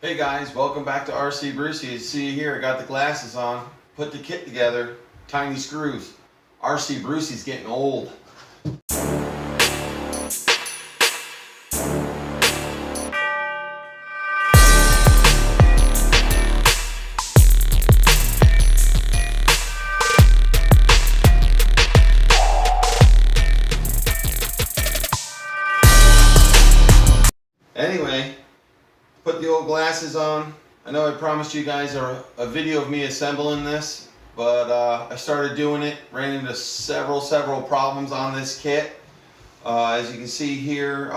Hey guys, welcome back to RC Brucey. You see here, I got the glasses on, put the kit together, tiny screws. RC Brucey's getting old. Anyway, put the old glasses on. I know I promised you guys a video of me assembling this, but I started doing it, ran into several problems on this kit. As you can see here,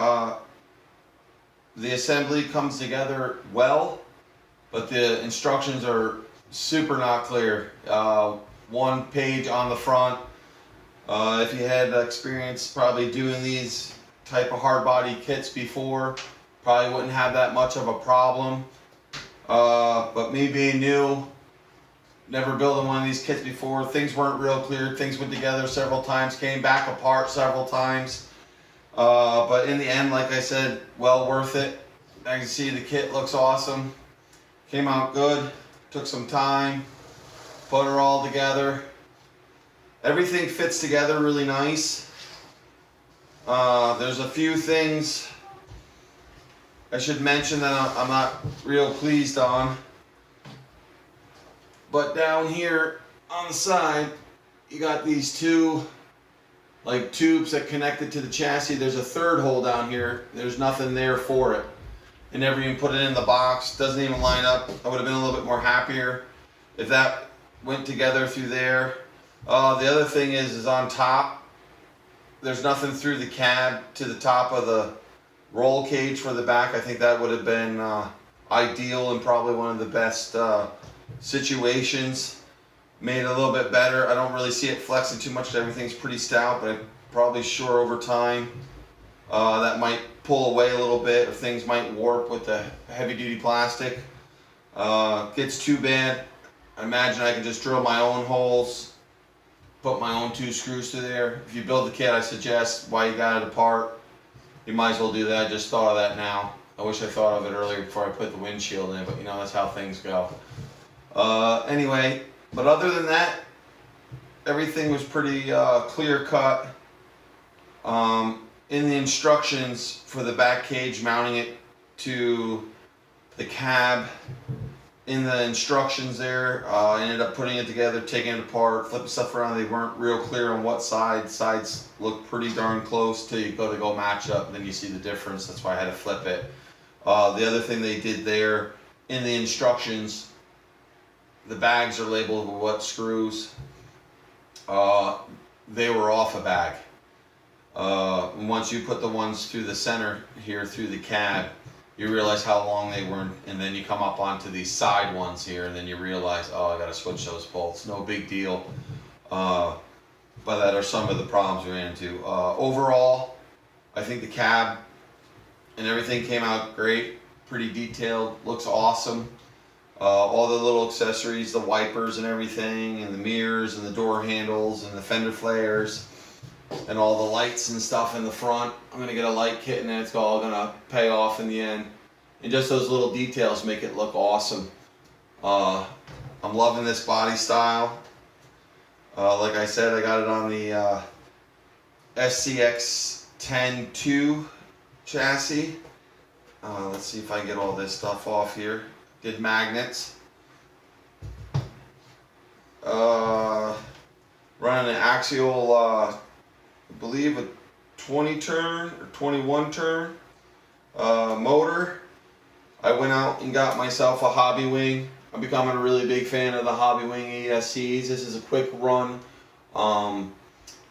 the assembly comes together well, but the instructions are super not clear. One page on the front. If you had experience probably doing these type of hard body kits before, probably wouldn't have that much of a problem. But me being new, never building one of these kits before, things weren't real clear. Things went together several times, came back apart several times. But in the end, like I said, well worth it. As you can see, the kit looks awesome. Came out good. Took some time. Put her all together. Everything fits together really nice. There's a few things I should mention that I'm not real pleased on. But down here on the side, you got these two like tubes that connect it to the chassis. There's a third hole down here. There's nothing there for it. I never even put it in the box. Doesn't even line up. I would have been a little bit more happier if that went together through there. The other thing is on top, there's nothing through the cab to the top of the roll cage for the back. I think that would have been ideal and probably one of the best situations. Made it a little bit better. I don't really see it flexing too much. Everything's pretty stout, but I'm probably sure over time that might pull away a little bit, or things might warp with the heavy duty plastic. Gets too bad. I imagine I can just drill my own holes, put my own 2 screws through there. If you build the kit, I suggest while you got it apart, you might as well do that. I just thought of that now. I wish I thought of it earlier before I put the windshield in, but you know, that's how things go. Anyway, but other than that, everything was pretty clear cut. In the instructions for the back cage, mounting it to the cab, in the instructions there, I ended up putting it together, taking it apart, flipping stuff around. They weren't real clear on what sides looked pretty darn close till you go match up, and then you see the difference. That's why I had to flip it. The other thing they did there, in the instructions, the bags are labeled with what screws. They were off a bag. Once you put the ones through the center here, through the cab, you realize how long they were, and then you come up onto these side ones here, and then you realize, oh, I gotta switch those bolts. No big deal. But that are some of the problems we ran into. Overall, I think the cab and everything came out great. Pretty detailed, looks awesome. All the little accessories, the wipers and everything, and the mirrors and the door handles and the fender flares and all the lights and stuff in the front. I'm gonna get a light kit, and then it's all gonna pay off in the end. And just those little details make it look awesome. I'm loving this body style. Like I said, I got it on the SCX 10-2 chassis. Let's see if I can get all this stuff off here. Did magnets. Running an axial, I believe a 20 turn or 21 turn motor. I went out and got myself a hobby wing. I'm becoming a really big fan of the hobby wing ESCs. This is a quick run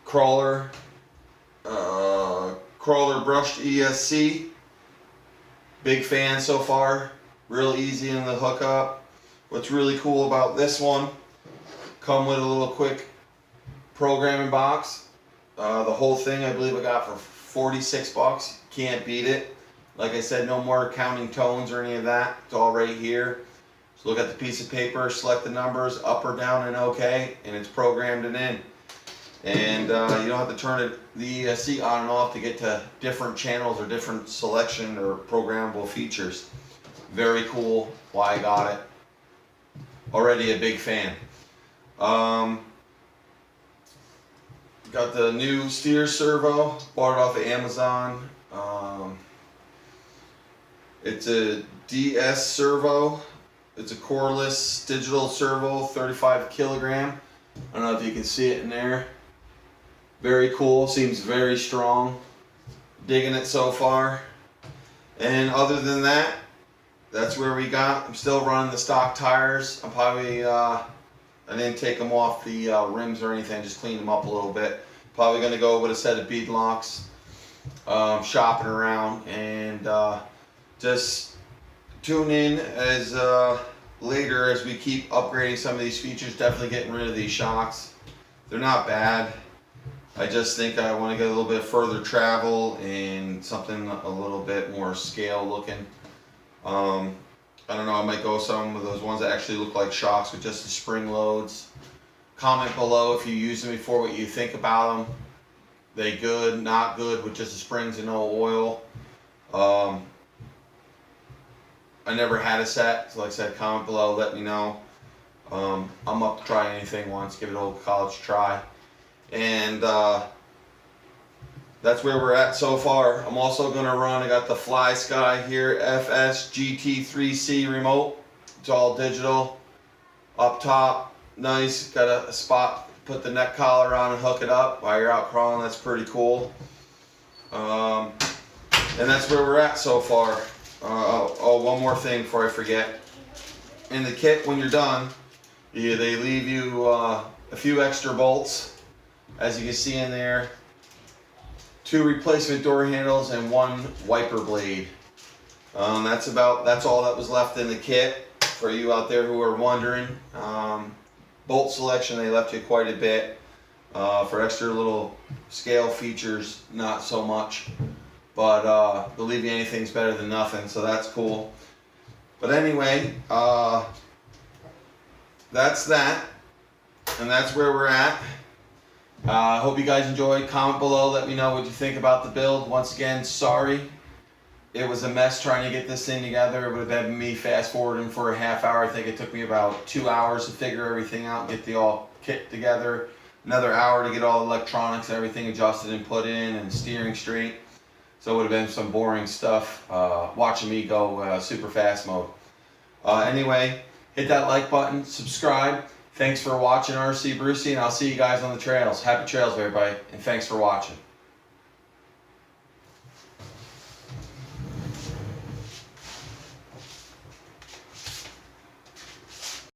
crawler brushed ESC. Big fan so far. Real easy in the hookup. What's really cool about this one, come with a little quick programming box. The whole thing I believe I got for 46 bucks. Can't beat it. Like I said, no more counting tones or any of that. It's all right here. Just look at the piece of paper, select the numbers, up or down and OK, and it's programmed and in. And you don't have to turn the ESC on and off to get to different channels or different selection or programmable features. Very cool. Why I got it. Already a big fan. Got the new steer servo. Bought it off of Amazon. It's a DS servo. It's a coreless digital servo, 35 kilogram. I don't know if you can see it in there. Very cool. Seems very strong. Digging it so far. And other than that, that's where we got. I'm still running the stock tires. I'm probably, I didn't take them off the rims or anything, just cleaned them up a little bit. Probably going to go with a set of bead locks. Shopping around, and just tune in as later as we keep upgrading some of these features. Definitely getting rid of these shocks. They're not bad. I just think I want to get a little bit further travel and something a little bit more scale looking. I don't know, I might go some of those ones that actually look like shocks with just the spring loads. Comment below if you use them before, what you think about them. They good, not good with just the springs and no oil. I never had a set, so like I said, comment below, let me know. I'm up to try anything once, give it a old college try. And that's where we're at so far. I'm also going to run, I got the Fly Sky here, FS GT3C remote. It's all digital. Up top, nice, got a spot, put the neck collar on and hook it up while you're out crawling. That's pretty cool. And that's where we're at so far. Oh, one more thing before I forget. In the kit, when you're done, they leave you a few extra bolts. As you can see in there, 2 replacement door handles and 1 wiper blade. That's all that was left in the kit. For you out there who are wondering, bolt selection, they left you quite a bit. For extra little scale features, not so much. But believe me, anything's better than nothing, so that's cool. But anyway, that's that. And that's where we're at. I hope you guys enjoyed. Comment below, let me know what you think about the build. Once again, sorry. It was a mess trying to get this thing together. It would have been me fast forwarding for a half hour. I think it took me about 2 hours to figure everything out, get the all kit together. Another hour to get all the electronics and everything adjusted and put in and steering straight. So it would have been some boring stuff watching me go super fast mode. Anyway, hit that like button, subscribe. Thanks for watching RC Brucey, and I'll see you guys on the trails. Happy trails, everybody, and thanks for watching.